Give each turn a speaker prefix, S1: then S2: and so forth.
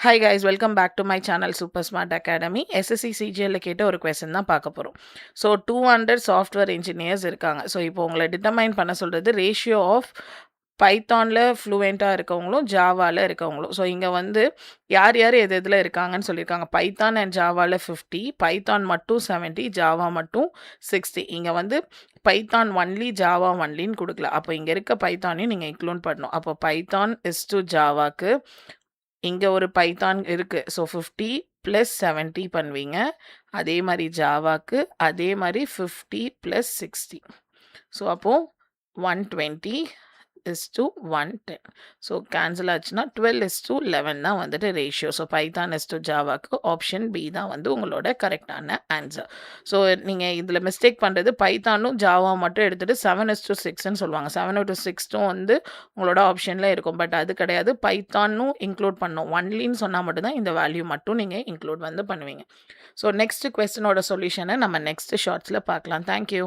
S1: Hi guys, welcome back to my channel super smart academy. SSC சிஜிஎல்ல கேட்ட ஒரு question தான் பார்க்க போகிறோம். ஸோ 200 சாஃப்ட்வேர் இன்ஜினியர்ஸ் இருக்காங்க. ஸோ இப்போ உங்களை டிட்டர்மைன் பண்ண சொல்கிறது ரேஷியோ ஆஃப் பைத்தானில் ஃப்ளூயண்ட்டாக இருக்கவங்களும் ஜாவாவில் இருக்கவங்களும். ஸோ இங்கே வந்து யார் யார் எது எதில் இருக்காங்கன்னு சொல்லியிருக்காங்க. பைத்தான் அண்ட் ஜாவாவில் 50, பைத்தான் மட்டும் 70, ஜாவா மட்டும் 60. இங்கே வந்து பைத்தான் ஒன்லி ஜாவா ஒன்லின்னு கொடுக்கல. அப்போ இங்கே இருக்க பைத்தானையும் நீங்கள் இன்க்ளூட் பண்ணணும். அப்போ பைத்தான் இஸ் டு ஜாவாக்கு இங்கே ஒரு பைத்தான் இருக்குது. ஸோ 50 + 70 பண்ணுவீங்க. அதே மாதிரி ஜாவாக்கு அதே மாதிரி 50 + 60. ஸோ அப்போது 120 = 110. ஸோ கேன்சல் ஆச்சுன்னா 12:11 தான் வந்துட்டு ரேஷியோ. ஸோ பைத்தான் டு ஜாவாக்கு ஆப்ஷன் பி தான் வந்து உங்களோட கரெக்டான ஆன்சர். ஸோ நீங்கள் இதில் மிஸ்டேக் பண்ணுறது பைத்தானும் ஜாவா மட்டும் எடுத்துகிட்டு 7:6ன்னு சொல்லுவாங்க. 7:6 வந்து உங்களோட ஆப்ஷனில் இருக்கும். பட் அது கிடையாது. பைத்தானும் இன்க்ளூட் பண்ணணும். ஒன்லின்னு சொன்னால் மட்டும்தான் இந்த வேல்யூ மட்டும் நீங்கள் இன்க்ளூட் வந்து பண்ணுவீங்க. ஸோ நெக்ஸ்ட் கொஸ்டினோட சொல்யூஷனை நம்ம நெக்ஸ்ட் ஷார்ட்ஸில் பார்க்கலாம். தேங்க்யூ.